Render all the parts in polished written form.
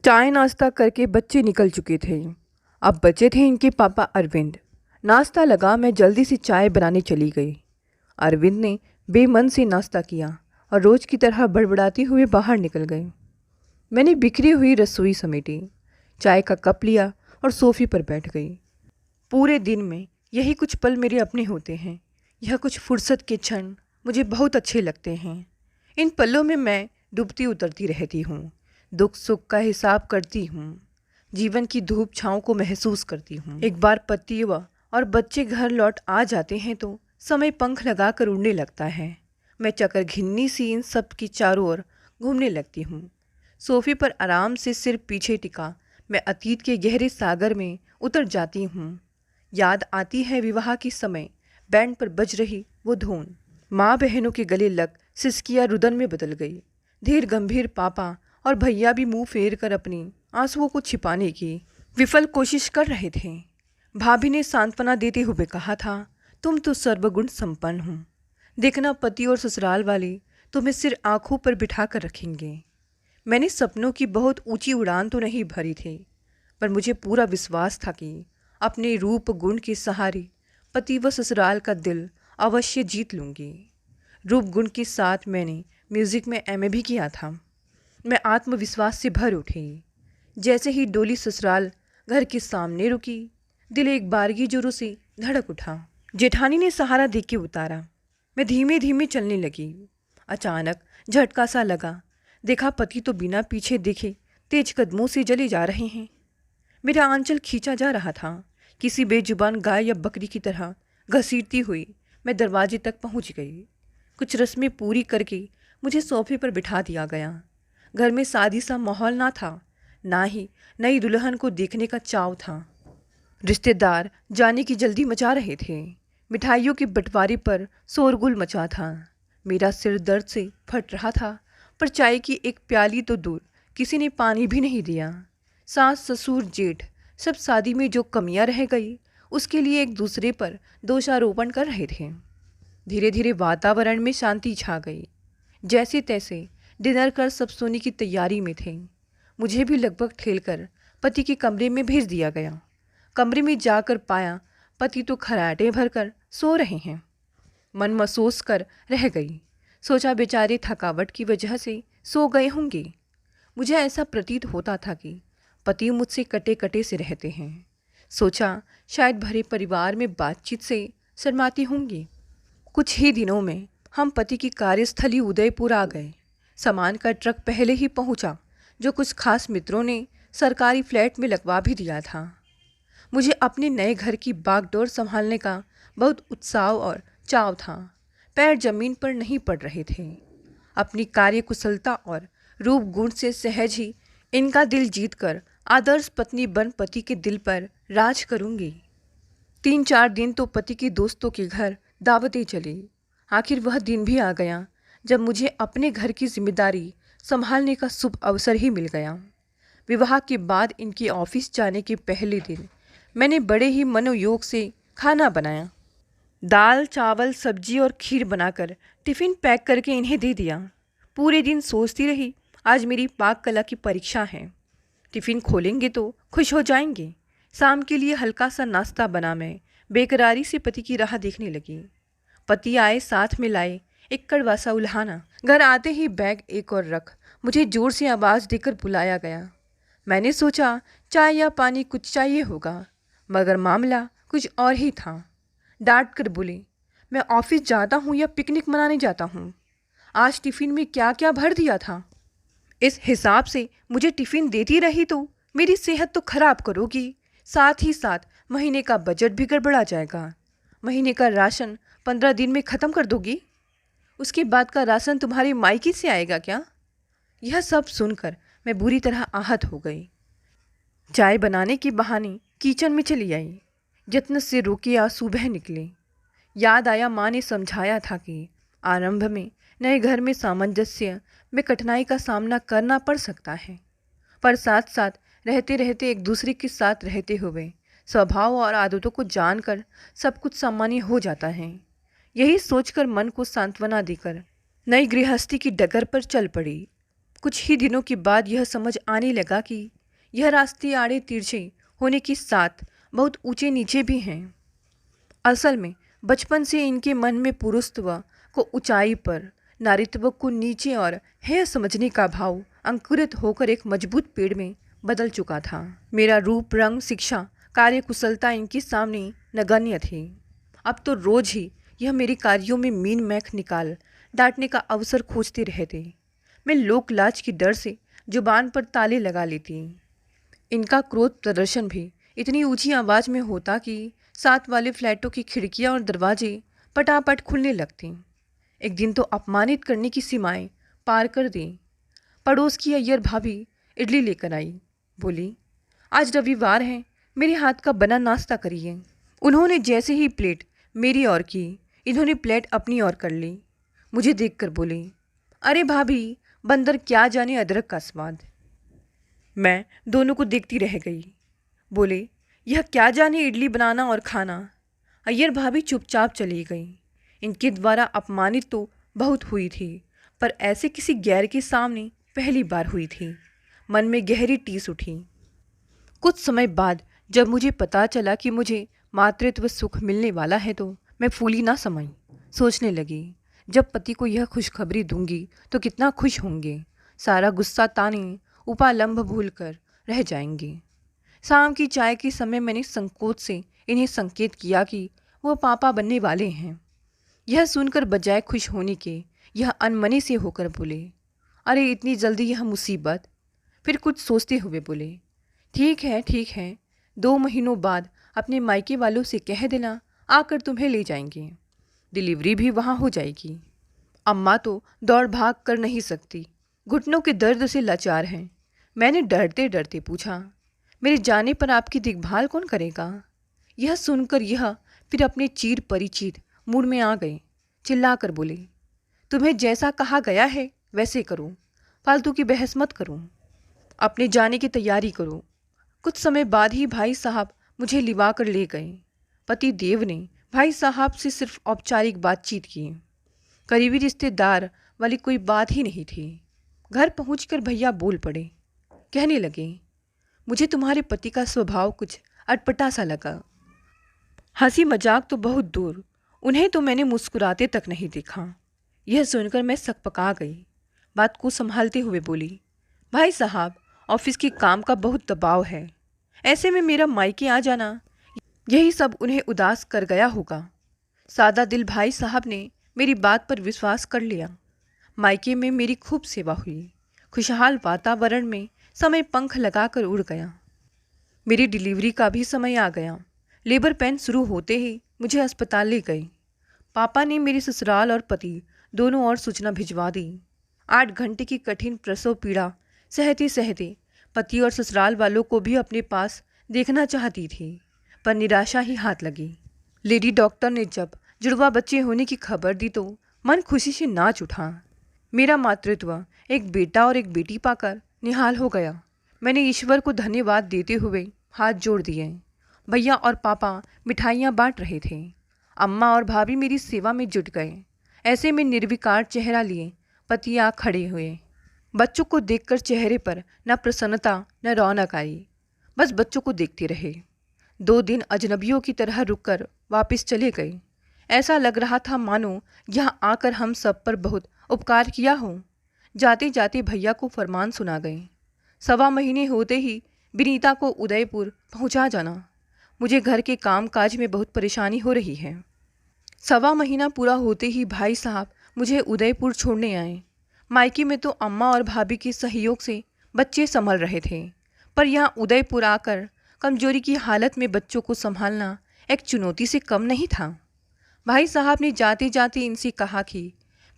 चाय नाश्ता करके बच्चे निकल चुके थे। अब बचे थे इनके पापा अरविंद। नाश्ता लगा, मैं जल्दी से चाय बनाने चली गई। अरविंद ने बेमन से नाश्ता किया और रोज़ की तरह बड़बड़ाते हुए बाहर निकल गए। मैंने बिखरी हुई रसोई समेटी, चाय का कप लिया और सोफ़े पर बैठ गई। पूरे दिन में यही कुछ पल मेरे अपने होते हैं। यह कुछ फुर्सत के क्षण मुझे बहुत अच्छे लगते हैं। इन पलों में मैं डूबती उतरती रहती हूँ, दुख सुख का हिसाब करती हूँ, जीवन की धूप छाँव को महसूस करती हूँ। एक बार पति और बच्चे घर लौट आ जाते हैं तो समय पंख लगाकर उड़ने लगता है। मैं चकर घिन्नी सी इन सब की चारों ओर घूमने लगती हूँ। सोफे पर आराम से सिर पीछे टिका मैं अतीत के गहरे सागर में उतर जाती हूँ। याद आती है विवाह के समय बैंड पर बज रही वो धुन। माँ बहनों के गले लग सिसकियाँ रुदन में बदल गई। धीर गंभीर पापा और भैया भी मुंह फेर कर अपनी आंसुओं को छिपाने की विफल कोशिश कर रहे थे। भाभी ने सांत्वना देते हुए कहा था, तुम तो सर्वगुण संपन्न हो। देखना पति और ससुराल वाले तुम्हें सिर आंखों पर बिठा कर रखेंगे। मैंने सपनों की बहुत ऊंची उड़ान तो नहीं भरी थी, पर मुझे पूरा विश्वास था कि अपने रूप गुण के सहारे पति व ससुराल का दिल अवश्य जीत लूँगी। रूप गुण के साथ मैंने म्यूज़िक में एमए भी किया था। मैं आत्मविश्वास से भर उठी। जैसे ही डोली ससुराल घर के सामने रुकी, दिल एक बारगी जोरों से धड़क उठा। जेठानी ने सहारा दे के उतारा। मैं धीमे धीमे चलने लगी। अचानक झटका सा लगा। देखा पति तो बिना पीछे देखे तेज कदमों से चले जा रहे हैं। मेरा आंचल खींचा जा रहा था। किसी बेजुबान गाय या बकरी की तरह घसीटती हुई मैं दरवाजे तक पहुंच गई। कुछ रस्में पूरी करके मुझे सोफे पर बिठा दिया गया। घर में शादी सा माहौल ना था, ना ही नई दुल्हन को देखने का चाव था। रिश्तेदार जाने की जल्दी मचा रहे थे। मिठाइयों के बंटवारे पर शोरगुल मचा था। मेरा सिर दर्द से फट रहा था, पर चाय की एक प्याली तो दूर, किसी ने पानी भी नहीं दिया। सास ससुर जेठ सब शादी में जो कमियां रह गई, उसके लिए एक दूसरे पर दोषारोपण कर रहे थे। धीरे धीरे वातावरण में शांति छा गई। जैसे तैसे डिनर कर सब सोने की तैयारी में थे। मुझे भी लगभग ठेलकर पति के कमरे में भेज दिया गया। कमरे में जाकर पाया पति तो खराटे भरकर सो रहे हैं। मन महसूस कर रह गई। सोचा बेचारे थकावट की वजह से सो गए होंगे। मुझे ऐसा प्रतीत होता था कि पति मुझसे कटे कटे से रहते हैं। सोचा शायद भरे परिवार में बातचीत से शर्माती होंगी। कुछ ही दिनों में हम पति की कार्यस्थली उदयपुर आ गए। सामान का ट्रक पहले ही पहुंचा, जो कुछ खास मित्रों ने सरकारी फ्लैट में लगवा भी दिया था। मुझे अपने नए घर की बागडोर संभालने का बहुत उत्साह और चाव था। पैर जमीन पर नहीं पड़ रहे थे। अपनी कार्यकुशलता और रूप गुण से सहज ही इनका दिल जीतकर आदर्श पत्नी बन पति के दिल पर राज करूंगी। 3-4 दिन तो पति के दोस्तों के घर दावतें चली। आखिर वह दिन भी आ गया जब मुझे अपने घर की जिम्मेदारी संभालने का शुभ अवसर ही मिल गया। विवाह के बाद इनके ऑफिस जाने के पहले दिन मैंने बड़े ही मनोयोग से खाना बनाया। दाल चावल सब्जी और खीर बनाकर टिफ़िन पैक करके इन्हें दे दिया। पूरे दिन सोचती रही, आज मेरी पाक कला की परीक्षा है। टिफ़िन खोलेंगे तो खुश हो जाएंगे। शाम के लिए हल्का सा नाश्ता बना मैं बेकरारी से पति की राह देखने लगी। पति आए, साथ में लाए एक कड़वा सा उल्हाना। घर आते ही बैग एक और रख मुझे जोर से आवाज़ देकर बुलाया गया। मैंने सोचा चाय या पानी कुछ चाहिए होगा, मगर मामला कुछ और ही था। डांट कर बोले, मैं ऑफिस जाता हूँ या पिकनिक मनाने जाता हूँ? आज टिफ़िन में क्या क्या भर दिया था? इस हिसाब से मुझे टिफ़िन देती रही तो मेरी सेहत तो खराब करोगी, साथ ही साथ महीने का बजट भी गड़बड़ा जाएगा। महीने का राशन 15 दिन में ख़त्म कर दोगी? उसके बाद का राशन तुम्हारे मायके से आएगा क्या? यह सब सुनकर मैं बुरी तरह आहत हो गई। चाय बनाने के बहाने किचन में चली आई। यत्न से रोके आंसू बह निकले। याद आया माँ ने समझाया था कि आरंभ में नए घर में सामंजस्य में कठिनाई का सामना करना पड़ सकता है, पर साथ साथ रहते रहते एक दूसरे के साथ रहते हुए स्वभाव और आदतों को जानकर सब कुछ सामान्य हो जाता है। यही सोचकर मन को सांत्वना देकर नई गृहस्थी की डगर पर चल पड़ी। कुछ ही दिनों के बाद यह समझ आने लगा कि यह रास्ते आड़े तिरछे होने के साथ बहुत ऊंचे नीचे भी हैं। असल में बचपन से इनके मन में पुरुषत्व को ऊंचाई पर, नारीत्व को नीचे और हेय समझने का भाव अंकुरित होकर एक मजबूत पेड़ में बदल चुका था। मेरा रूप, रंग, शिक्षा, कार्यकुशलता इनके सामने नगण्य थी। अब तो रोज ही यह मेरे कार्यों में मीन मैख निकाल डांटने का अवसर खोजते रहते। मैं लोक लाज की डर से जुबान पर ताले लगा लेती। इनका क्रोध प्रदर्शन भी इतनी ऊंची आवाज़ में होता कि साथ वाले फ्लैटों की खिड़कियां और दरवाजे पटापट खुलने लगते। एक दिन तो अपमानित करने की सीमाएं पार कर दी। पड़ोस की अय्यर भाभी इडली लेकर आई। बोली, आज रविवार है, मेरे हाथ का बना नाश्ता करिए। उन्होंने जैसे ही प्लेट मेरी ओर की, इन्होंने प्लेट अपनी ओर कर ली। मुझे देखकर बोली, अरे भाभी, बंदर क्या जाने अदरक का स्वाद। मैं दोनों को देखती रह गई। बोले, यह क्या जाने इडली बनाना और खाना। अय्यर भाभी चुपचाप चली गई। इनके द्वारा अपमानित तो बहुत हुई थी, पर ऐसे किसी गैर के सामने पहली बार हुई थी। मन में गहरी टीस उठी। कुछ समय बाद जब मुझे पता चला कि मुझे मातृत्व सुख मिलने वाला है तो मैं फूली ना समाई। सोचने लगी, जब पति को यह खुशखबरी दूंगी तो कितना खुश होंगे। सारा गुस्सा ताने उपालंब भूलकर रह जाएंगे। शाम की चाय के समय मैंने संकोच से इन्हें संकेत किया कि वह पापा बनने वाले हैं। यह सुनकर बजाय खुश होने के यह अनमने से होकर बोले, अरे इतनी जल्दी यह मुसीबत। फिर कुछ सोचते हुए बोले, ठीक है, 2 महीनों बाद अपने मायके वालों से कह देना, आकर तुम्हें ले जाएंगे। डिलीवरी भी वहाँ हो जाएगी। अम्मा तो दौड़ भाग कर नहीं सकती, घुटनों के दर्द से लाचार हैं। मैंने डरते डरते पूछा, मेरे जाने पर आपकी देखभाल कौन करेगा? यह सुनकर यह फिर अपने चीर परिचित मूड में आ गए। चिल्लाकर बोले, तुम्हें जैसा कहा गया है वैसे करो, फालतू की बहस मत करो, अपने जाने की तैयारी करो। कुछ समय बाद ही भाई साहब मुझे लिवा कर ले गए। पति देव ने भाई साहब से सिर्फ औपचारिक बातचीत की, करीबी रिश्तेदार वाली कोई बात ही नहीं थी। घर पहुंचकर भैया बोल पड़े। कहने लगे, मुझे तुम्हारे पति का स्वभाव कुछ अटपटा सा लगा। हंसी मजाक तो बहुत दूर, उन्हें तो मैंने मुस्कुराते तक नहीं देखा। यह सुनकर मैं सकपका गई। बात को संभालते हुए बोली, भाई साहब, ऑफिस के काम का बहुत दबाव है। ऐसे में मेरा मायके आ जाना, यही सब उन्हें उदास कर गया होगा। सादा दिल भाई साहब ने मेरी बात पर विश्वास कर लिया। मायके में मेरी खूब सेवा हुई। खुशहाल वातावरण में समय पंख लगाकर उड़ गया। मेरी डिलीवरी का भी समय आ गया। लेबर पेन शुरू होते ही मुझे अस्पताल ले गए। पापा ने मेरे ससुराल और पति दोनों ओर सूचना भिजवा दी। 8 घंटे की कठिन प्रसव पीड़ा सहते सहते पति और ससुराल वालों को भी अपने पास देखना चाहती थी, पर निराशा ही हाथ लगी। लेडी डॉक्टर ने जब जुड़वा बच्चे होने की खबर दी तो मन खुशी से नाच उठा। मेरा मातृत्व एक बेटा और एक बेटी पाकर निहाल हो गया। मैंने ईश्वर को धन्यवाद देते हुए हाथ जोड़ दिए। भैया और पापा मिठाइयाँ बांट रहे थे। अम्मा और भाभी मेरी सेवा में जुट गए। ऐसे में निर्विकार चेहरा लिए पति आ खड़े हुए। बच्चों को देखकर चेहरे पर न प्रसन्नता न रौनक आई। बस बच्चों को देखते रहे। 2 दिन अजनबियों की तरह रुककर वापस चले गए। ऐसा लग रहा था मानो यहाँ आकर हम सब पर बहुत उपकार किया हो। जाते जाते भैया को फरमान सुना गए, 1.25 महीने होते ही विनीता को उदयपुर पहुँचा जाना। मुझे घर के काम काज में बहुत परेशानी हो रही है। 1.25 महीना पूरा होते ही भाई साहब मुझे उदयपुर छोड़ने आए। मायके में तो अम्मा और भाभी के सहयोग से बच्चे संभल रहे थे, पर यहाँ उदयपुर आकर कमजोरी की हालत में बच्चों को संभालना एक चुनौती से कम नहीं था। भाई साहब ने जाते जाते इनसे कहा कि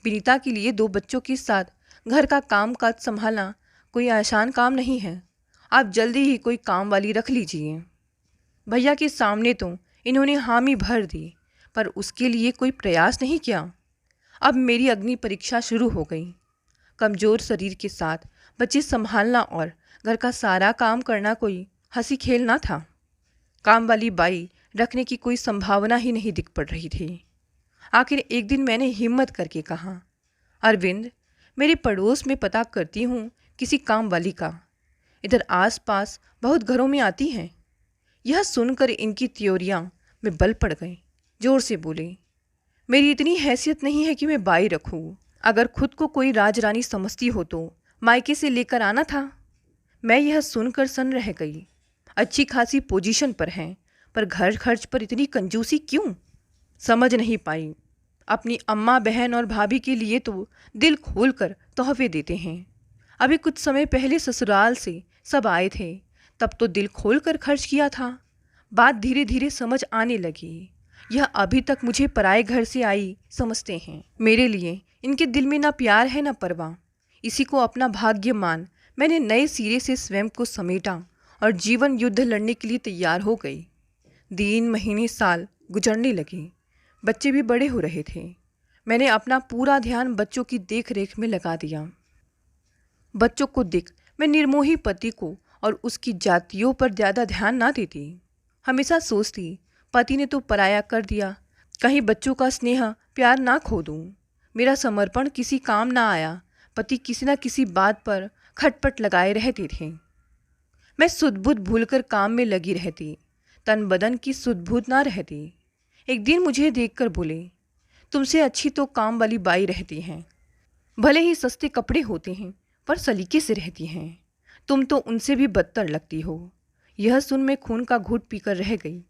विनीता के लिए 2 बच्चों के साथ घर का काम काज संभालना कोई आसान काम नहीं है। आप जल्दी ही कोई काम वाली रख लीजिए। भैया के सामने तो इन्होंने हामी भर दी, पर उसके लिए कोई प्रयास नहीं किया। अब मेरी अग्नि परीक्षा शुरू हो गई। कमज़ोर शरीर के साथ बच्चे संभालना और घर का सारा काम करना कोई हंसी खेल ना था। काम वाली बाई रखने की कोई संभावना ही नहीं दिख पड़ रही थी। आखिर एक दिन मैंने हिम्मत करके कहा, अरविंद, मेरे पड़ोस में पता करती हूँ किसी काम वाली का। इधर आसपास बहुत घरों में आती हैं। यह सुनकर इनकी त्योरियां में बल पड़ गए। जोर से बोले, मेरी इतनी हैसियत नहीं है कि मैं बाई रखूं। अगर खुद को कोई राजरानी समझती हो तो मायके से लेकर आना था। मैं यह सुनकर सन रह गई। अच्छी खासी पोजीशन पर हैं, पर घर खर्च पर इतनी कंजूसी क्यों? समझ नहीं पाई। अपनी अम्मा, बहन और भाभी के लिए तो दिल खोलकर तोहफे देते हैं। अभी कुछ समय पहले ससुराल से सब आए थे, तब तो दिल खोलकर खर्च किया था। बात धीरे धीरे समझ आने लगी। यह अभी तक मुझे पराए घर से आई समझते हैं। मेरे लिए इनके दिल में ना प्यार है ना परवाह। इसी को अपना भाग्य मान मैंने नए सिरे से स्वयं को समेटा और जीवन युद्ध लड़ने के लिए तैयार हो गई। दिन, महीने, साल गुजरने लगे। बच्चे भी बड़े हो रहे थे। मैंने अपना पूरा ध्यान बच्चों की देख रेख में लगा दिया। बच्चों को देख मैं निर्मोही पति को और उसकी जातियों पर ज़्यादा ध्यान ना देती। हमेशा सोचती, पति ने तो पराया कर दिया, कहीं बच्चों का स्नेह प्यार ना खो दूँ। मेरा समर्पण किसी काम ना आया। पति किसी न किसी बात पर खटपट लगाए रहते थे। मैं सुध बुध भूलकर काम में लगी रहती, तन बदन की सुध बुध ना रहती। एक दिन मुझे देखकर बोले, तुमसे अच्छी तो काम वाली बाई रहती हैं। भले ही सस्ते कपड़े होते हैं, पर सलीके से रहती हैं। तुम तो उनसे भी बदतर लगती हो। यह सुन मैं खून का घूंट पीकर रह गई।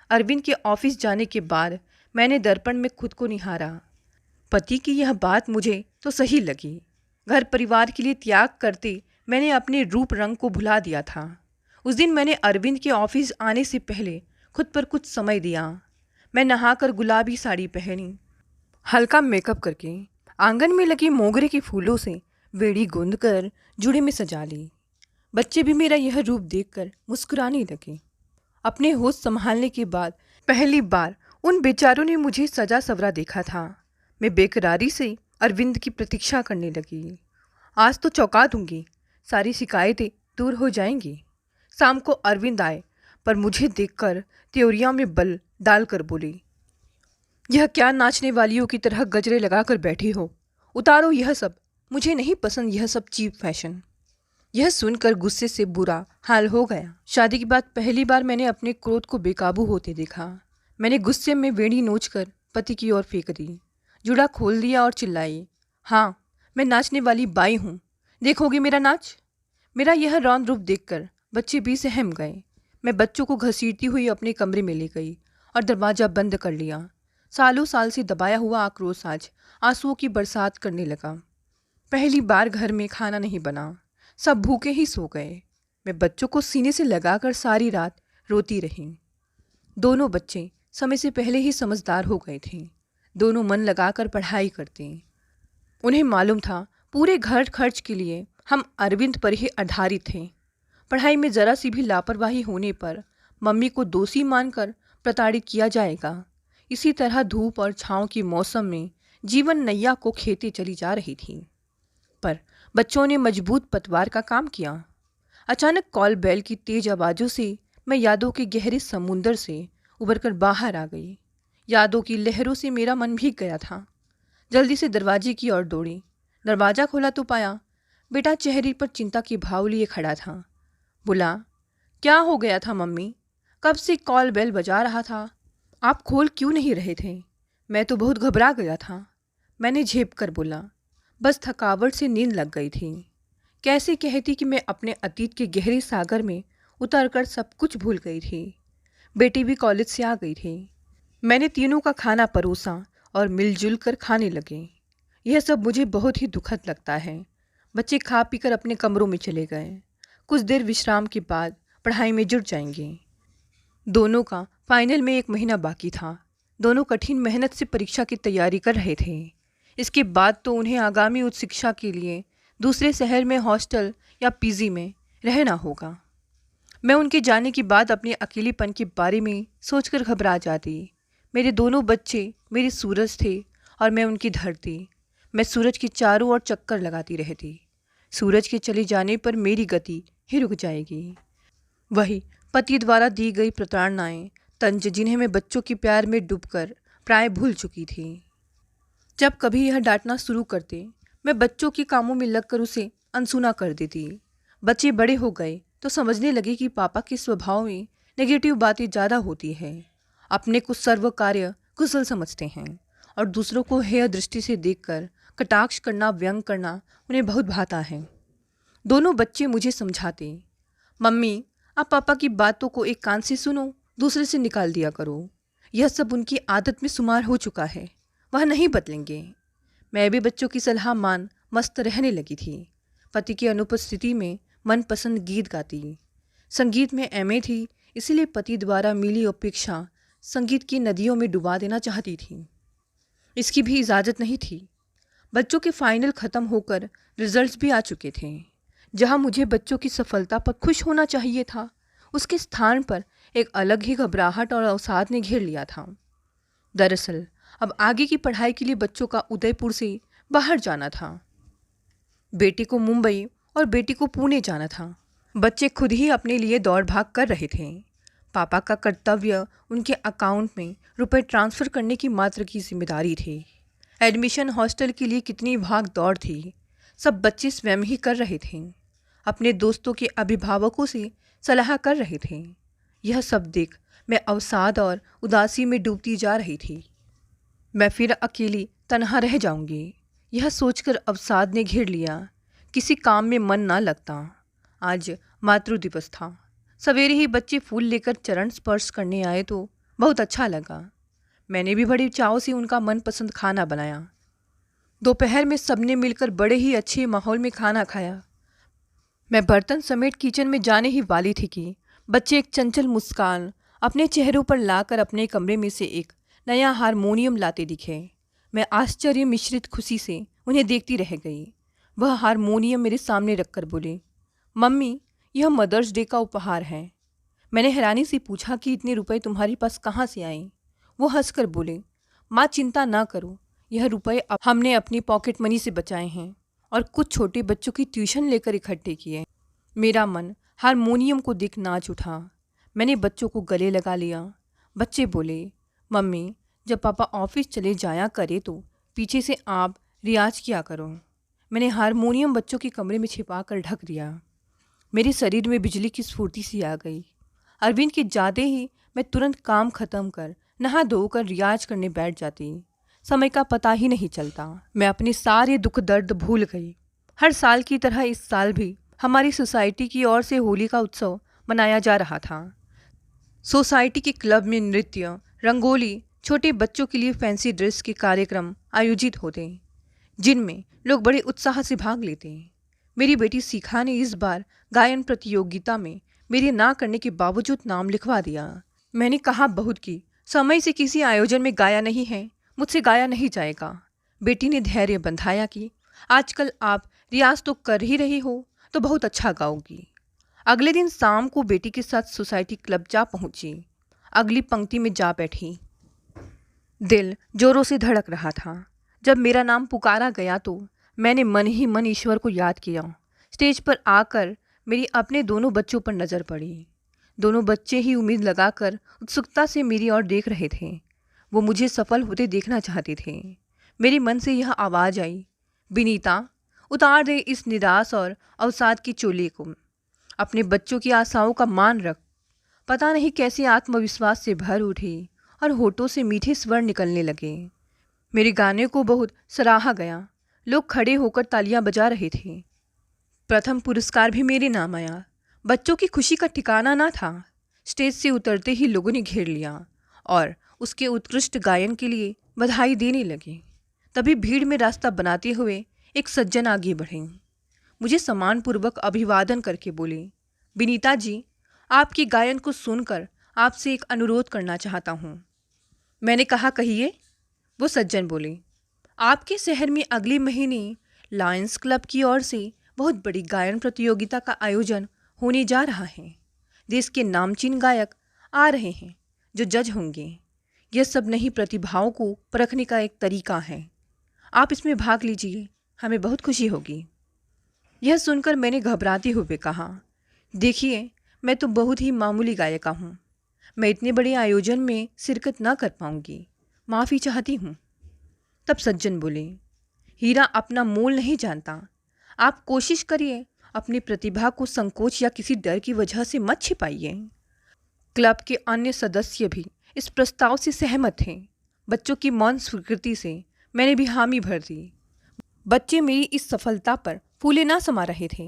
अरविंद के ऑफिस जाने के बाद मैंने दर्पण में खुद को निहारा। पति की यह बात मुझे तो सही लगी। घर परिवार के लिए त्याग करते मैंने अपने रूप रंग को भुला दिया था। उस दिन मैंने अरविंद के ऑफिस आने से पहले खुद पर कुछ समय दिया। मैं नहाकर गुलाबी साड़ी पहनी, हल्का मेकअप करके आंगन में लगी मोगरे के फूलों से वेड़ी गूंदकर जूड़े में सजा ली। बच्चे भी मेरा यह रूप देखकर मुस्कुराने लगे। अपने होश संभालने के बाद पहली बार उन बेचारों ने मुझे सजा सवरा देखा था। मैं बेकरारी से अरविंद की प्रतीक्षा करने लगी। आज तो चौंका दूंगी, सारी शिकायतें दूर हो जाएंगी। शाम को अरविंद आए, पर मुझे देखकर त्योरियां में बल डालकर बोली, यह क्या नाचने वालियों की तरह गजरे लगाकर बैठी हो? उतारो यह सब, मुझे नहीं पसंद यह सब चीप फैशन। यह सुनकर गुस्से से बुरा हाल हो गया। शादी के बाद पहली बार मैंने अपने क्रोध को बेकाबू होते देखा। मैंने गुस्से में वेणी नोचकर पति की ओर फेंक दी, जूड़ा खोल दिया और चिल्लाई, हाँ, मैं नाचने वाली बाई हूँ, देखोगे मेरा नाच? मेरा यह रौद्र रूप देखकर बच्चे भी सहम गए। मैं बच्चों को घसीटती हुई अपने कमरे में ले गई और दरवाज़ा बंद कर लिया। सालों साल से दबाया हुआ आक्रोश आज आंसुओं की बरसात करने लगा। पहली बार घर में खाना नहीं बना, सब भूखे ही सो गए। मैं बच्चों को सीने से लगाकर सारी रात रोती रही। दोनों बच्चे समय से पहले ही समझदार हो गए थे। दोनों मन लगाकर पढ़ाई करते। उन्हें मालूम था पूरे घर खर्च के लिए हम अरविंद पर ही आधारित थे। पढ़ाई में जरा सी भी लापरवाही होने पर मम्मी को दोषी मानकर प्रताड़ित किया जाएगा। इसी तरह धूप और छाँव के मौसम में जीवन नैया को खेते चली जा रही थी। पर बच्चों ने मजबूत पतवार का काम किया। अचानक कॉल बेल की तेज आवाज़ों से मैं यादों के गहरे समुंदर से उबरकर बाहर आ गई। यादों की लहरों से मेरा मन भीग गया था। जल्दी से दरवाजे की ओर दौड़ी। दरवाज़ा खोला तो पाया बेटा चेहरे पर चिंता के भाव लिए खड़ा था। बोला, क्या हो गया था मम्मी? कब से कॉल बेल बजा रहा था, आप खोल क्यों नहीं रहे थे? मैं तो बहुत घबरा गया था। मैंने झेप कर बोला, बस थकावट से नींद लग गई थी। कैसे कहती कि मैं अपने अतीत के गहरे सागर में उतरकर सब कुछ भूल गई थी। बेटी भी कॉलेज से आ गई थी। मैंने तीनों का खाना परोसा और मिलजुल कर खाने लगे। यह सब मुझे बहुत ही दुखद लगता है। बच्चे खा पीकर अपने कमरों में चले गए। कुछ देर विश्राम के बाद पढ़ाई में जुट जाएंगे। दोनों का फाइनल में 1 महीना बाकी था। दोनों कठिन मेहनत से परीक्षा की तैयारी कर रहे थे। इसके बाद तो उन्हें आगामी उच्च शिक्षा के लिए दूसरे शहर में हॉस्टल या पीजी में रहना होगा। मैं उनके जाने के बाद अपने अकेलेपन के बारे में सोचकर घबरा जाती। मेरे दोनों बच्चे मेरे सूरज थे और मैं उनकी धरती। मैं सूरज के चारों ओर चक्कर लगाती रहती। सूरज के चले जाने पर मेरी गति ही रुक जाएगी। वही पति द्वारा दी गई प्रताड़नाएं, तंज जिन्हें मैं बच्चों के प्यार में डूबकर प्राय भूल चुकी थी। जब कभी यह डांटना शुरू करते, मैं बच्चों के कामों में लगकर उसे अनसुना कर देती। बच्चे बड़े हो गए, तो समझने लगे कि पापा के स्वभाव में नेगेटिव बातें ज़्यादा होती है। अपने को सर्व कार्य कुशल समझते हैं और दूसरों को हेय दृष्टि से देखकर कटाक्ष करना, व्यंग करना उन्हें बहुत भाता है। दोनों बच्चे मुझे समझाते, मम्मी आप पापा की बातों को एक कान से सुनो, दूसरे से निकाल दिया करो। यह सब उनकी आदत में शुमार हो चुका है, वह नहीं बदलेंगे। मैं भी बच्चों की सलाह मान मस्त रहने लगी थी। पति की अनुपस्थिति में मनपसंद गीत गाती। संगीत में एमए थी, इसलिए पति द्वारा मिली अपेक्षा संगीत की नदियों में डुबा देना चाहती थी। इसकी भी इजाज़त नहीं थी। बच्चों के फाइनल ख़त्म होकर रिजल्ट्स भी आ चुके थे। जहां मुझे बच्चों की सफलता पर खुश होना चाहिए था, उसके स्थान पर एक अलग ही घबराहट और अवसाद ने घेर लिया था। दरअसल अब आगे की पढ़ाई के लिए बच्चों का उदयपुर से बाहर जाना था। बेटे को मुंबई और बेटी को पुणे जाना था। बच्चे खुद ही अपने लिए दौड़ भाग कर रहे थे। पापा का कर्तव्य उनके अकाउंट में रुपए ट्रांसफ़र करने की मात्र की जिम्मेदारी थी। एडमिशन, हॉस्टल के लिए कितनी भाग दौड़ थी, सब बच्चे स्वयं ही कर रहे थे। अपने दोस्तों के अभिभावकों से सलाह कर रहे थे। यह सब देख मैं अवसाद और उदासी में डूबती जा रही थी। मैं फिर अकेली तन्हा रह जाऊंगी, यह सोचकर अवसाद ने घेर लिया। किसी काम में मन ना लगता। आज मातृ दिवस था। सवेरे ही बच्चे फूल लेकर चरण स्पर्श करने आए तो बहुत अच्छा लगा। मैंने भी बड़ी चाव से उनका मनपसंद खाना बनाया। दोपहर में सबने मिलकर बड़े ही अच्छे माहौल में खाना खाया। मैं बर्तन समेट किचन में जाने ही वाली थी कि बच्चे एक चंचल मुस्कान अपने चेहरों पर लाकर अपने कमरे में से एक नया हारमोनियम लाते दिखे। मैं आश्चर्य मिश्रित खुशी से उन्हें देखती रह गई। वह हारमोनियम मेरे सामने रखकर बोले, मम्मी यह मदर्स डे का उपहार है। मैंने हैरानी से पूछा कि इतने रुपए तुम्हारे पास कहाँ से आए? वो हंसकर बोले, माँ चिंता ना करो, यह रुपए हमने अपनी पॉकेट मनी से बचाए हैं और कुछ छोटे बच्चों की ट्यूशन लेकर इकट्ठे किए। मेरा मन हारमोनियम को देख नाच उठा। मैंने बच्चों को गले लगा लिया। बच्चे बोले, मम्मी जब पापा ऑफिस चले जाया करे तो पीछे से आप रियाज किया करो। मैंने हारमोनियम बच्चों के कमरे में छिपा कर ढक दिया। मेरे शरीर में बिजली की स्फूर्ति सी आ गई। अरविंद के जाते ही मैं तुरंत काम खत्म कर नहा धोकर रियाज करने बैठ जाती। समय का पता ही नहीं चलता। मैं अपने सारे दुख दर्द भूल गई। हर साल की तरह इस साल भी हमारी सोसाइटी की ओर से होली का उत्सव मनाया जा रहा था। सोसाइटी के क्लब में नृत्य, रंगोली, छोटे बच्चों के लिए फैंसी ड्रेस के कार्यक्रम आयोजित होते, जिनमें लोग बड़े उत्साह से भाग लेते हैं। मेरी बेटी शिखा ने इस बार गायन प्रतियोगिता में मेरे ना करने के बावजूद नाम लिखवा दिया। मैंने कहा बहुत कि समय से किसी आयोजन में गाया नहीं है, मुझसे गाया नहीं जाएगा। बेटी ने धैर्य बंधाया कि आजकल आप रियाज तो कर ही रही हो तो बहुत अच्छा गाओगी। अगले दिन शाम को बेटी के साथ सोसाइटी क्लब जा पहुंची। अगली पंक्ति में जा बैठी। दिल जोरों से धड़क रहा था। जब मेरा नाम पुकारा गया तो मैंने मन ही मन ईश्वर को याद किया। स्टेज पर आकर मेरी अपने दोनों बच्चों पर नज़र पड़ी। दोनों बच्चे ही उम्मीद लगाकर उत्सुकता से मेरी ओर देख रहे थे। वो मुझे सफल होते देखना चाहते थे। मेरे मन से यह आवाज़ आई, विनीता उतार दे इस निराश और अवसाद की चोली को। अपने बच्चों की आशाओं का मान रख। पता नहीं कैसे आत्मविश्वास से भर उठी और होठों से मीठे स्वर निकलने लगे। मेरे गाने को बहुत सराहा गया। लोग खड़े होकर तालियां बजा रहे थे। प्रथम पुरस्कार भी मेरे नाम आया। बच्चों की खुशी का ठिकाना ना था। स्टेज से उतरते ही लोगों ने घेर लिया और उसके उत्कृष्ट गायन के लिए बधाई देने लगे। तभी भीड़ में रास्ता बनाते हुए एक सज्जन आगे बढ़े। मुझे सम्मानपूर्वक अभिवादन करके बोले, विनीता जी, आपके गायन को सुनकर आपसे एक अनुरोध करना चाहता हूँ। मैंने कहा, कहिए। वो सज्जन बोले, आपके शहर में अगले महीने लायंस क्लब की ओर से बहुत बड़ी गायन प्रतियोगिता का आयोजन होने जा रहा है। देश के नामचीन गायक आ रहे हैं जो जज होंगे। यह सब नहीं प्रतिभाओं को परखने का एक तरीका है। आप इसमें भाग लीजिए, हमें बहुत खुशी होगी। यह सुनकर मैंने घबराते हुए कहा, देखिए मैं तो बहुत ही मामूली गायिका हूँ। मैं इतने बड़े आयोजन में शिरकत ना कर पाऊँगी, माफ़ी चाहती हूँ। तब सज्जन बोले, हीरा अपना मोल नहीं जानता। आप कोशिश करिए अपनी प्रतिभा को संकोच या किसी डर की वजह से मत छिपाइए। क्लब के अन्य सदस्य भी इस प्रस्ताव से सहमत थे। बच्चों की मौन स्वीकृति से मैंने भी हामी भर दी। बच्चे मेरी इस सफलता पर फूले ना समा रहे थे।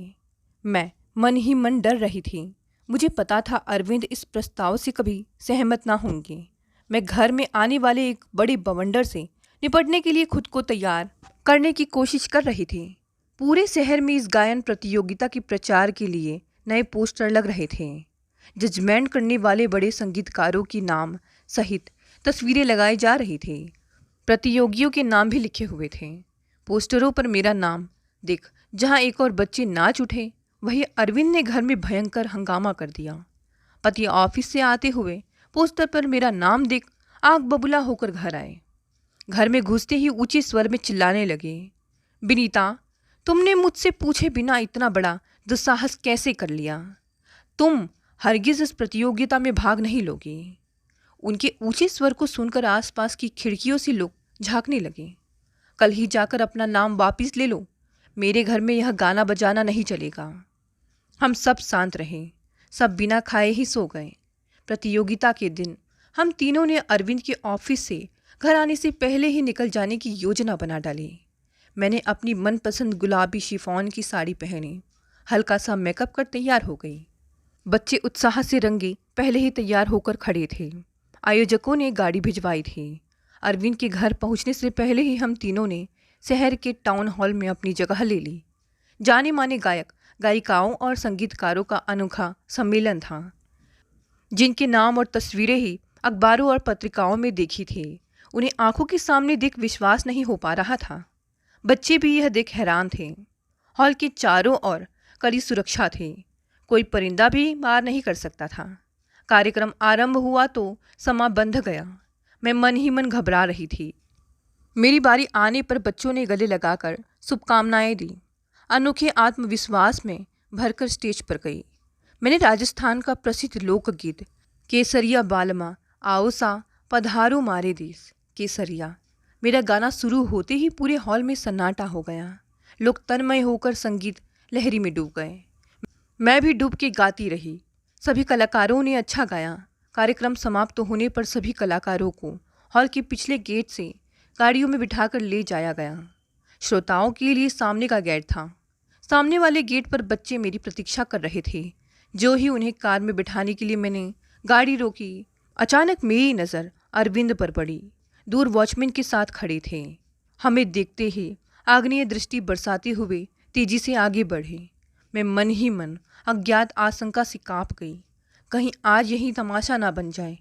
मैं मन ही मन डर रही थी। मुझे पता था अरविंद इस प्रस्ताव से कभी सहमत ना होंगे। मैं घर में आने वाले एक बड़े बवंडर से निपटने के लिए खुद को तैयार करने की कोशिश कर रही थी। पूरे शहर में इस गायन प्रतियोगिता के प्रचार के लिए नए पोस्टर लग रहे थे। जजमेंट करने वाले बड़े संगीतकारों की नाम सहित तस्वीरें लगाई जा रही थी। प्रतियोगियों के नाम भी लिखे हुए थे। पोस्टरों पर मेरा नाम देख जहां एक और बच्चे नाच उठे, वही अरविंद ने घर में भयंकर हंगामा कर दिया। पति ऑफिस से आते हुए पोस्टर पर मेरा नाम देख आग बबूला होकर घर आए। घर में घुसते ही ऊंचे स्वर में चिल्लाने लगे, विनीता, तुमने मुझसे पूछे बिना इतना बड़ा दुस्साहस कैसे कर लिया? तुम हरगिज इस प्रतियोगिता में भाग नहीं लोगी। उनके ऊंचे स्वर को सुनकर आसपास की खिड़कियों से लोग झांकने लगे। कल ही जाकर अपना नाम वापिस ले लो। मेरे घर में यह गाना बजाना नहीं चलेगा। हम सब शांत रहे। सब बिना खाए ही सो गए। प्रतियोगिता के दिन हम तीनों ने अरविंद के ऑफिस से घर आने से पहले ही निकल जाने की योजना बना डाली। मैंने अपनी मनपसंद गुलाबी शिफॉन की साड़ी पहनी, हल्का सा मेकअप कर तैयार हो गई। बच्चे उत्साह से रंगे पहले ही तैयार होकर खड़े थे। आयोजकों ने गाड़ी भिजवाई थी। अरविंद के घर पहुंचने से पहले ही हम तीनों ने शहर के टाउन हॉल में अपनी जगह ले ली। जाने माने गायक, गायिकाओं और संगीतकारों का अनोखा सम्मेलन था, जिनके नाम और तस्वीरें ही अखबारों और पत्रिकाओं में देखी थी। उन्हें आंखों के सामने देख विश्वास नहीं हो पा रहा था। बच्चे भी यह देख हैरान थे। हॉल के चारों ओर कड़ी सुरक्षा थी। कोई परिंदा भी मार नहीं कर सकता था। कार्यक्रम आरंभ हुआ तो समा बंध गया। मैं मन ही मन घबरा रही थी। मेरी बारी आने पर बच्चों ने गले लगाकर शुभकामनाएं दी। अनोखे आत्मविश्वास में भरकर स्टेज पर गई। मैंने राजस्थान का प्रसिद्ध लोकगीत केसरिया बालमा आओ सा पधारो मारे देश केसरिया, मेरा गाना शुरू होते ही पूरे हॉल में सन्नाटा हो गया। लोग तन्मय होकर संगीत लहरी में डूब गए। मैं भी डूब के गाती रही। सभी कलाकारों ने अच्छा गाया। कार्यक्रम समाप्त होने पर सभी कलाकारों को हॉल के पिछले गेट से गाड़ियों में बिठाकर ले जाया गया। श्रोताओं के लिए सामने का गेट था। सामने वाले गेट पर बच्चे मेरी प्रतीक्षा कर रहे थे। जो ही उन्हें कार में बिठाने के लिए मैंने गाड़ी रोकी, अचानक मेरी नज़र अरविंद पर पड़ी। दूर वॉचमैन के साथ खड़े थे। हमें देखते ही आग्नेय दृष्टि बरसाते हुए तेजी से आगे बढ़े। मैं मन ही मन अज्ञात आशंका से कांप गई। कहीं आज यही तमाशा ना बन जाए।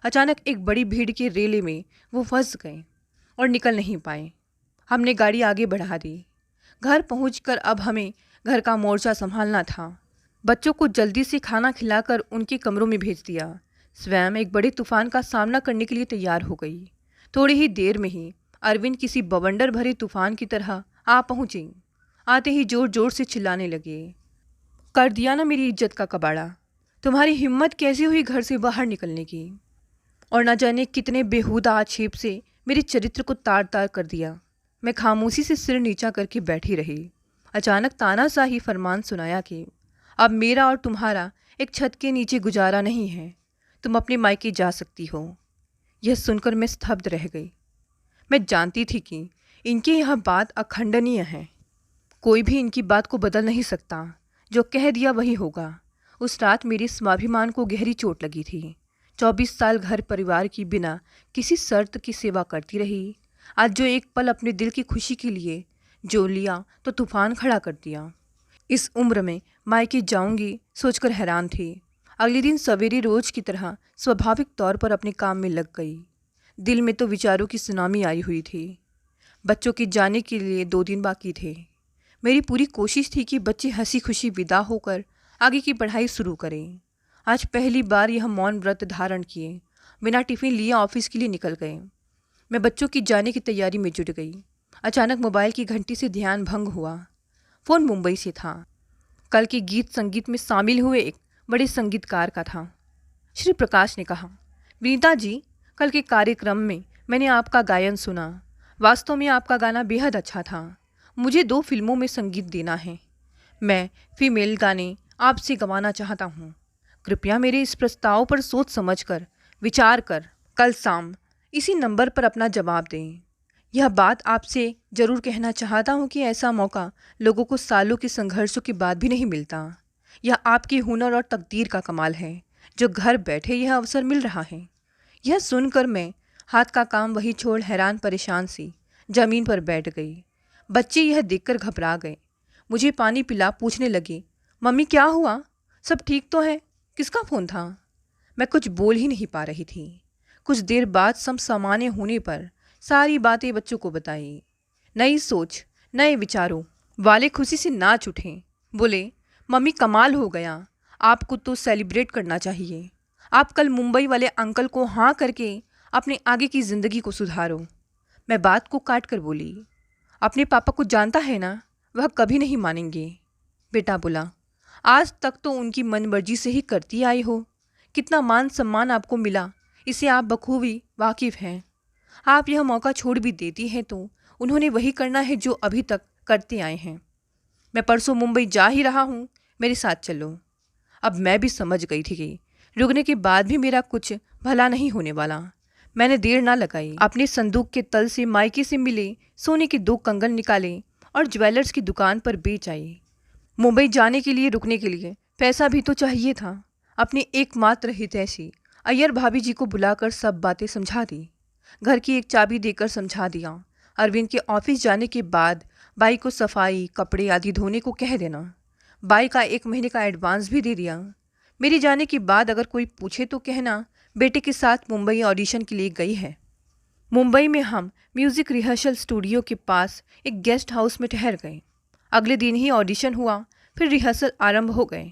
अचानक एक बड़ी भीड़ के रेले में वो फंस गए और निकल नहीं पाए। हमने गाड़ी आगे बढ़ा दी। घर पहुंचकर अब हमें घर का मोर्चा संभालना था। बच्चों को जल्दी से खाना खिलाकर उनके कमरों में भेज दिया। स्वयं एक बड़े तूफान का सामना करने के लिए तैयार हो गई। थोड़ी ही देर में ही अरविंद किसी बवंडर भरे तूफान की तरह आ पहुँचे। आते ही जोर जोर से चिल्लाने लगे, कर दिया ना मेरी इज्जत का कबाड़ा। तुम्हारी हिम्मत कैसी हुई घर से बाहर निकलने की? और न जाने कितने बेहुदा आक्षेप से मेरे चरित्र को तार तार कर दिया। मैं खामोशी से सिर नीचा करके बैठी रही। अचानक तानाशाही फरमान सुनाया कि अब मेरा और तुम्हारा एक छत के नीचे गुजारा नहीं है। तुम अपने मायके जा सकती हो। यह सुनकर मैं स्तब्ध रह गई। मैं जानती थी कि इनकी यह बात अखंडनीय है। कोई भी इनकी बात को बदल नहीं सकता। जो कह दिया वही होगा। उस रात मेरे स्वाभिमान को गहरी चोट लगी थी। 24 साल घर परिवार की बिना किसी शर्त की सेवा करती रही। आज जो एक पल अपने दिल की खुशी के लिए जो लिया तो तूफान खड़ा कर दिया। इस उम्र में मायके जाऊंगी सोचकर हैरान थी। अगले दिन सवेरे रोज की तरह स्वाभाविक तौर पर अपने काम में लग गई। दिल में तो विचारों की सुनामी आई हुई थी। बच्चों के जाने के लिए 2 दिन बाकी थे। मेरी पूरी कोशिश थी कि बच्चे हंसी खुशी विदा होकर आगे की पढ़ाई शुरू करें। आज पहली बार यह मौन व्रत धारण किए बिना टिफ़िन लिए ऑफिस के लिए निकल गए। मैं बच्चों की जाने की तैयारी में जुट गई। अचानक मोबाइल की घंटी से ध्यान भंग हुआ। फ़ोन मुंबई से था। कल के गीत संगीत में शामिल हुए एक बड़े संगीतकार का था। श्री प्रकाश ने कहा, विनीता जी, कल के कार्यक्रम में मैंने आपका गायन सुना। वास्तव में आपका गाना बेहद अच्छा था। मुझे 2 फिल्मों में संगीत देना है। मैं फीमेल गाने आपसे गवाना चाहता हूँ। कृपया मेरे इस प्रस्ताव पर सोच समझकर विचार कर कल शाम इसी नंबर पर अपना जवाब दें। यह बात आपसे ज़रूर कहना चाहता हूँ कि ऐसा मौका लोगों को सालों के संघर्षों के बाद भी नहीं मिलता। यह आपके हुनर और तकदीर का कमाल है जो घर बैठे यह अवसर मिल रहा है। यह सुनकर मैं हाथ का काम वही छोड़ हैरान परेशान सी जमीन पर बैठ गई। बच्चे यह देखकर घबरा गए, मुझे पानी पिला पूछने लगे, मम्मी क्या हुआ, सब ठीक तो है, किसका फ़ोन था? मैं कुछ बोल ही नहीं पा रही थी। कुछ देर बाद सब सामान्य होने पर सारी बातें बच्चों को बताई। नई सोच, नए विचारों वाले खुशी से नाच उठे। बोले, मम्मी कमाल हो गया, आपको तो सेलिब्रेट करना चाहिए। आप कल मुंबई वाले अंकल को हाँ करके अपने आगे की ज़िंदगी को सुधारो। मैं बात को काट कर बोली, अपने पापा को जानता है ना, वह कभी नहीं मानेंगे। बेटा बोला, आज तक तो उनकी मनमर्जी से ही करती आई हो। कितना मान सम्मान आपको मिला इसे आप बखूबी वाकिफ़ हैं। आप यह मौका छोड़ भी देती हैं तो उन्होंने वही करना है जो अभी तक करते आए हैं। मैं परसों मुंबई जा ही रहा हूँ, मेरे साथ चलो। अब मैं भी समझ गई थी कि रुकने के बाद भी मेरा कुछ भला नहीं होने वाला। मैंने देर ना लगाई, अपने संदूक के तल से मायके से मिले सोने के 2 कंगन निकाले और ज्वेलर्स की दुकान पर बेच आई। मुंबई जाने के लिए रुकने के लिए पैसा भी तो चाहिए था। अपने एकमात्र हितैषी अय्यर भाभी जी को बुलाकर सब बातें समझा दी। घर की एक चाबी देकर समझा दिया, अरविंद के ऑफिस जाने के बाद बाई को सफाई कपड़े आदि धोने को कह देना। बाई का 1 महीने का एडवांस भी दे दिया। मेरे जाने के बाद अगर कोई पूछे तो कहना बेटे के साथ मुंबई ऑडिशन के लिए गई है। मुंबई में हम म्यूज़िक रिहर्सल स्टूडियो के पास एक गेस्ट हाउस में ठहर गए। अगले दिन ही ऑडिशन हुआ, फिर रिहर्सल आरंभ हो गए।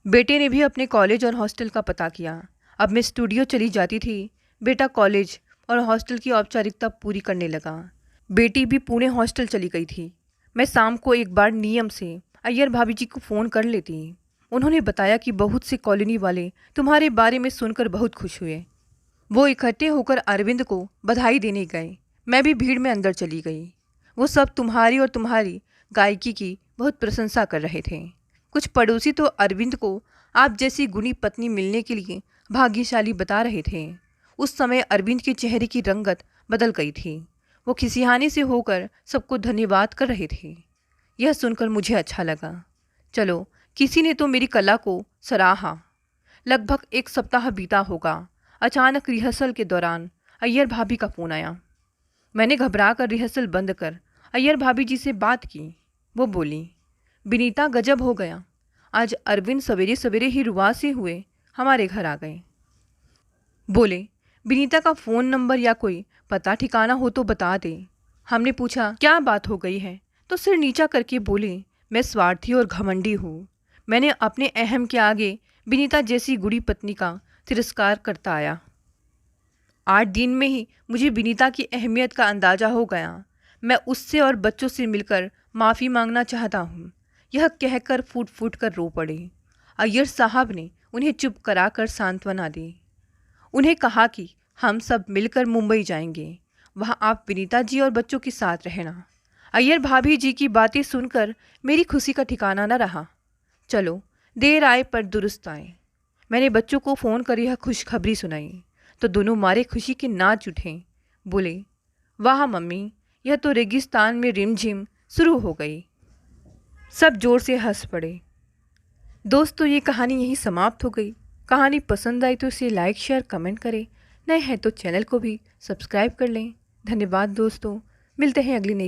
बेटे ने भी अपने कॉलेज और हॉस्टल का पता किया। अब मैं स्टूडियो चली जाती थी, बेटा कॉलेज और हॉस्टल की औपचारिकता पूरी करने लगा। बेटी भी पुणे हॉस्टल चली गई थी। मैं शाम को एक बार नियम से अय्यर भाभी जी को फ़ोन कर लेती। उन्होंने बताया कि बहुत से कॉलोनी वाले तुम्हारे बारे में सुनकर बहुत खुश हुए। वो इकट्ठे होकर अरविंद को बधाई देने गए। मैं भी भीड़ में अंदर चली गई। वो सब तुम्हारी और तुम्हारी गायकी की बहुत प्रशंसा कर रहे थे। कुछ पड़ोसी तो अरविंद को आप जैसी गुणी पत्नी मिलने के लिए भाग्यशाली बता रहे थे। उस समय अरविंद के चेहरे की रंगत बदल गई थी। वो खिसियाने से होकर सबको धन्यवाद कर रहे थे। यह सुनकर मुझे अच्छा लगा। चलो, किसी ने तो मेरी कला को सराहा। लगभग 1 सप्ताह बीता होगा। अचानक रिहर्सल के दौरान अय्यर भाभी का फ़ोन आया। मैंने घबरा कर रिहर्सल बंद कर अय्यर भाभी जी से बात की। वो बोली, विनीता गजब हो गया, आज अरविंद सवेरे सवेरे ही रुआ से हुए हमारे घर आ गए। बोले, विनीता का फ़ोन नंबर या कोई पता ठिकाना हो तो बता दे। हमने पूछा क्या बात हो गई है तो सिर नीचा करके बोले, मैं स्वार्थी और घमंडी हूँ। मैंने अपने अहम के आगे विनीता जैसी गुड़ी पत्नी का तिरस्कार करता आया। 8 दिन में ही मुझे विनीता की अहमियत का अंदाज़ा हो गया। मैं उससे और बच्चों से मिलकर माफ़ी मांगना चाहता हूँ। यह कहकर फूट फूट कर रो पड़े। अय्यर साहब ने उन्हें चुप कराकर सांत्वना दी। उन्हें कहा कि हम सब मिलकर मुंबई जाएंगे, वहाँ आप विनीता जी और बच्चों के साथ रहना। अय्यर भाभी जी की बातें सुनकर मेरी खुशी का ठिकाना न रहा। चलो, देर आए पर दुरुस्त आए। मैंने बच्चों को फ़ोन कर यह खुशखबरी सुनाई तो दोनों मारे खुशी के नाच उठे। बोले, वाह मम्मी, यह तो रेगिस्तान में रिमझिम शुरू हो गई। सब जोर से हंस पड़े। दोस्तों, ये कहानी यहीं समाप्त हो गई। कहानी पसंद आई तो इसे लाइक शेयर कमेंट करें। नए हैं तो चैनल को भी सब्सक्राइब कर लें। धन्यवाद दोस्तों, मिलते हैं अगली नई